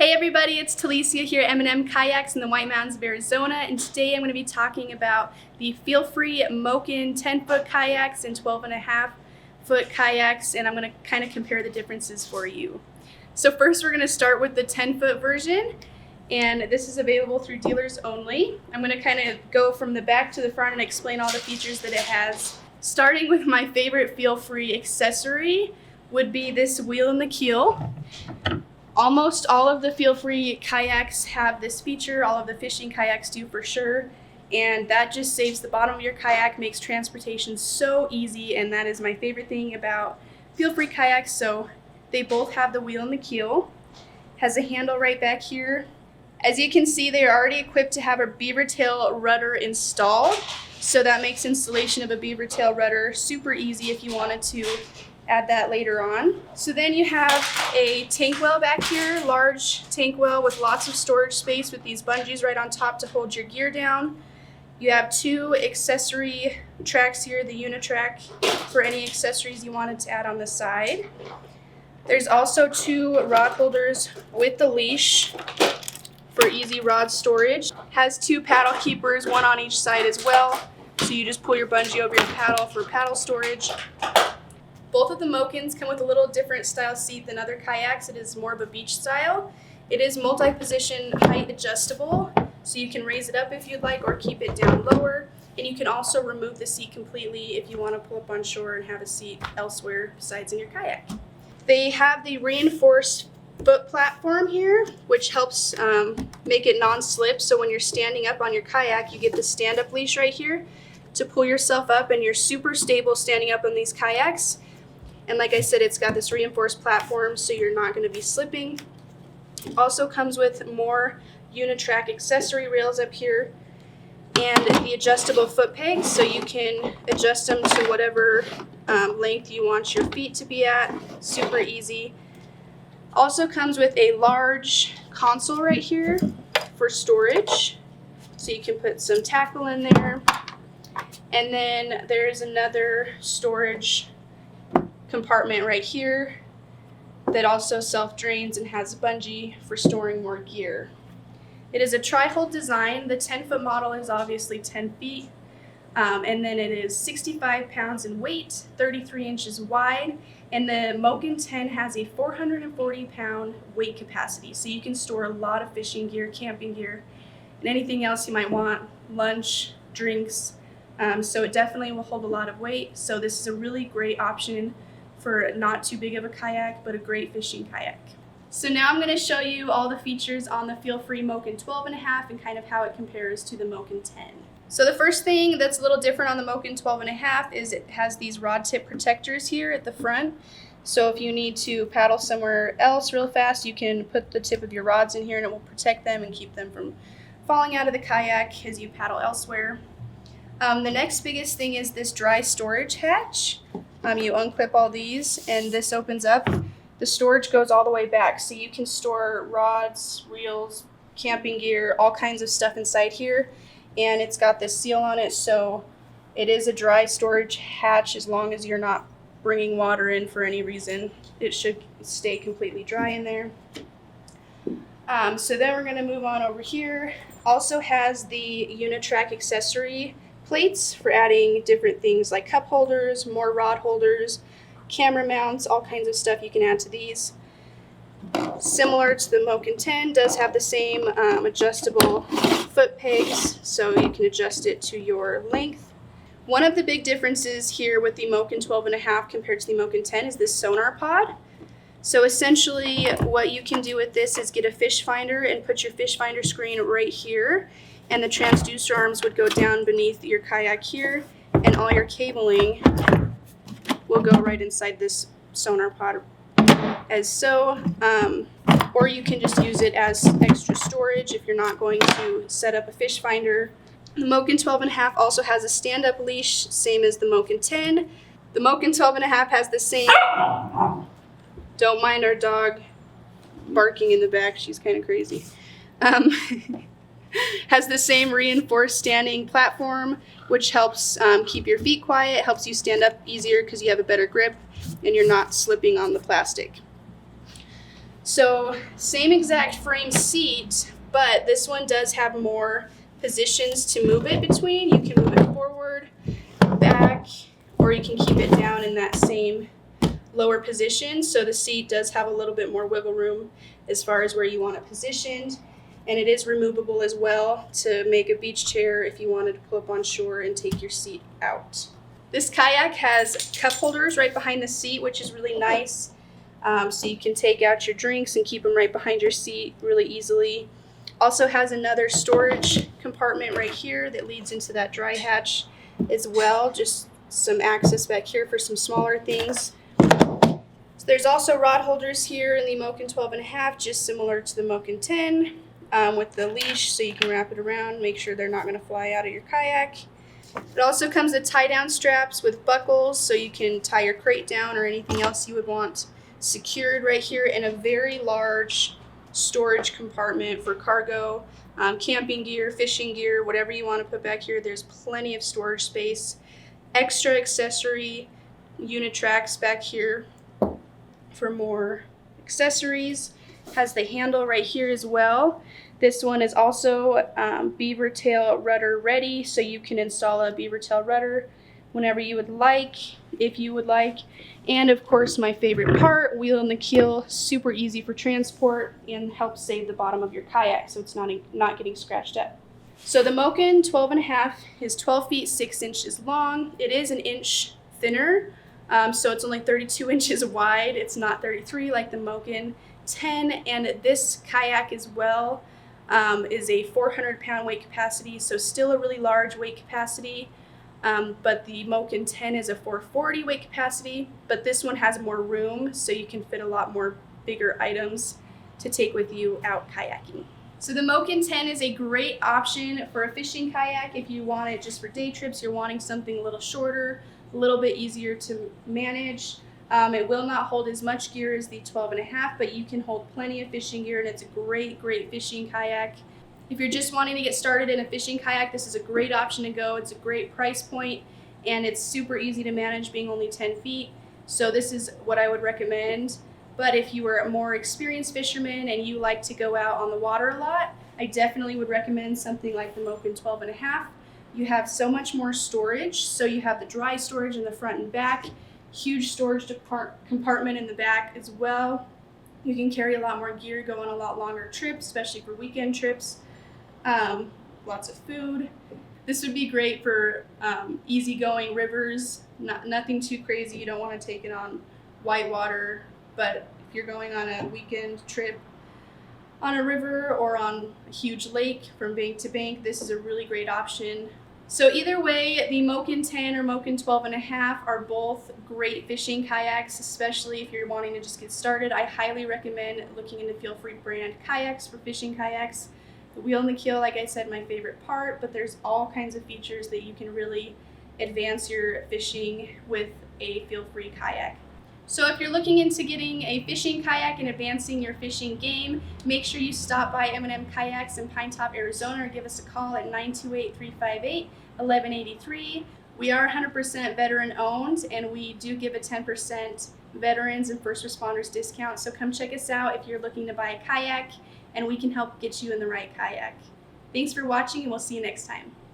Hey everybody, it's Talicia here at M&M Kayaks in the White Mountains of Arizona, and today I'm going to be talking about the FeelFree Moken 10-foot kayaks and 12.5-foot kayaks, and I'm going to kind of compare the differences for you. So first we're going to start with the 10-foot version, and this is available through dealers only. I'm going to kind of go from the back to the front and explain all the features that it has. Starting with my favorite FeelFree accessory would be this wheel in the keel. Almost all of the FeelFree kayaks have this feature, all of the fishing kayaks do for sure, and that just saves the bottom of your kayak, makes transportation so easy, and that is my favorite thing about FeelFree kayaks. So they both have the wheel and the keel, has a handle right back here. As you can see, they are already equipped to have a beaver tail rudder installed, so that makes installation of a beaver tail rudder super easy if you wanted to add that later on. So then you have a tank well back here, large tank well with lots of storage space with these bungees right on top to hold your gear down. You have two accessory tracks here, the unitrack for any accessories you wanted to add on the side. There's also two rod holders with the leash for easy rod storage. Has two paddle keepers, one on each side as well. So you just pull your bungee over your paddle for paddle storage. Both of the Mokens come with a little different style seat than other kayaks. It is more of a beach style. It is multi-position height adjustable, so you can raise it up if you'd like or keep it down lower. And you can also remove the seat completely if you want to pull up on shore and have a seat elsewhere besides in your kayak. They have the reinforced foot platform here, which helps make it non-slip. So when you're standing up on your kayak, you get the stand-up leash right here to pull yourself up, and you're super stable standing up on these kayaks. And like I said, it's got this reinforced platform, so you're not going to be slipping. Also comes with more unitrack accessory rails up here and the adjustable foot pegs, so you can adjust them to whatever length you want your feet to be at. Super easy. Also comes with a large console right here for storage, so you can put some tackle in there. And then there's another storage compartment right here that also self-drains and has a bungee for storing more gear. It is a tri-hold design. The 10-foot model is obviously 10 feet, and then it is 65 pounds in weight, 33 inches wide, and the Moken 10 has a 440-pound weight capacity, so you can store a lot of fishing gear, camping gear, and anything else you might want, lunch, drinks, so it definitely will hold a lot of weight. So this is a really great option for not too big of a kayak, but a great fishing kayak. So now I'm going to show you all the features on the FeelFree Moken 12.5 and kind of how it compares to the Moken 10. So the first thing that's a little different on the Moken 12.5 is it has these rod tip protectors here at the front. So if you need to paddle somewhere else real fast, you can put the tip of your rods in here and it will protect them and keep them from falling out of the kayak as you paddle elsewhere. The next biggest thing is this dry storage hatch. You unclip all these and this opens up. The storage goes all the way back, so you can store rods, reels, camping gear, all kinds of stuff inside here. And it's got this seal on it, so it is a dry storage hatch. As long as you're not bringing water in for any reason, it should stay completely dry in there. So then we're going to move on over here. Also has the unitrack accessory plates for adding different things like cup holders, more rod holders, camera mounts, all kinds of stuff you can add to these. Similar to the Moken 10, does have the same adjustable foot pegs, so you can adjust it to your length. One of the big differences here with the Moken 12.5 compared to the Moken 10 is this sonar pod. So essentially what you can do with this is get a fish finder and put your fish finder screen right here, and the transducer arms would go down beneath your kayak here, and all your cabling will go right inside this sonar pod as so. Or you can just use it as extra storage if you're not going to set up a fish finder. The Moken 12.5 also has a stand-up leash, same as the Moken 10. The Moken 12.5 has the same, don't mind our dog barking in the back, she's kind of crazy. Has the same reinforced standing platform, which helps keep your feet quiet, helps you stand up easier because you have a better grip and you're not slipping on the plastic. So same exact frame seat, but this one does have more positions to move it between. You can move it forward, back, or you can keep it down in that same lower position. So the seat does have a little bit more wiggle room as far as where you want it positioned. And it is removable as well to make a beach chair if you wanted to pull up on shore and take your seat out. This kayak has cup holders right behind the seat, which is really nice. So you can take out your drinks and keep them right behind your seat really easily. Also has another storage compartment right here that leads into that dry hatch as well. Just some access back here for some smaller things. So there's also rod holders here in the Moken 12.5, just similar to the Moken 10. With the leash so you can wrap it around, make sure they're not going to fly out of your kayak. It also comes with tie down straps with buckles so you can tie your crate down or anything else you would want secured right here, and a very large storage compartment for cargo, camping gear, fishing gear, whatever you want to put back here. There's plenty of storage space. Extra accessory unit tracks back here for more accessories. Has the handle right here as well. This one is also beaver tail rudder ready, so you can install a beaver tail rudder whenever you would like, if you would like. And of course, my favorite part, wheel and the keel, super easy for transport and helps save the bottom of your kayak so it's not getting scratched up. So the Moken 12.5 is 12 feet 6 inches long. It is an inch thinner, so it's only 32 inches wide. It's not 33 like the Moken 10, and this kayak as well is a 400-pound weight capacity, so still a really large weight capacity, but the Moken 10 is a 440 weight capacity, but this one has more room, so you can fit a lot more bigger items to take with you out kayaking. So the Moken 10 is a great option for a fishing kayak if you want it just for day trips, you're wanting something a little shorter, a little bit easier to manage. It will not hold as much gear as the 12.5, but you can hold plenty of fishing gear, and it's a great fishing kayak. If you're just wanting to get started in a fishing kayak, this is a great option to go. It's a great price point, and it's super easy to manage, being only 10 feet. So this is what I would recommend. But if you are a more experienced fisherman and you like to go out on the water a lot, I definitely would recommend something like the Moken 12.5. You have so much more storage. So you have the dry storage in the front and back. Huge storage compartment in the back as well. You can carry a lot more gear, go on a lot longer trips, especially for weekend trips. Lots of food. This would be great for easygoing rivers, nothing too crazy. You don't want to take it on whitewater, but if you're going on a weekend trip on a river or on a huge lake from bank to bank, this is a really great option. So either way, the Moken 10 or Moken 12.5 are both great fishing kayaks, especially if you're wanting to just get started. I highly recommend looking into FeelFree brand kayaks for fishing kayaks. The wheel and the keel, like I said, my favorite part, but there's all kinds of features that you can really advance your fishing with a FeelFree kayak. So if you're looking into getting a fishing kayak and advancing your fishing game, make sure you stop by M&M Kayaks in Pine Top, Arizona, or give us a call at 928-358-1183. We are 100% veteran owned, and we do give a 10% veterans and first responders discount. So come check us out if you're looking to buy a kayak, and we can help get you in the right kayak. Thanks for watching, and we'll see you next time.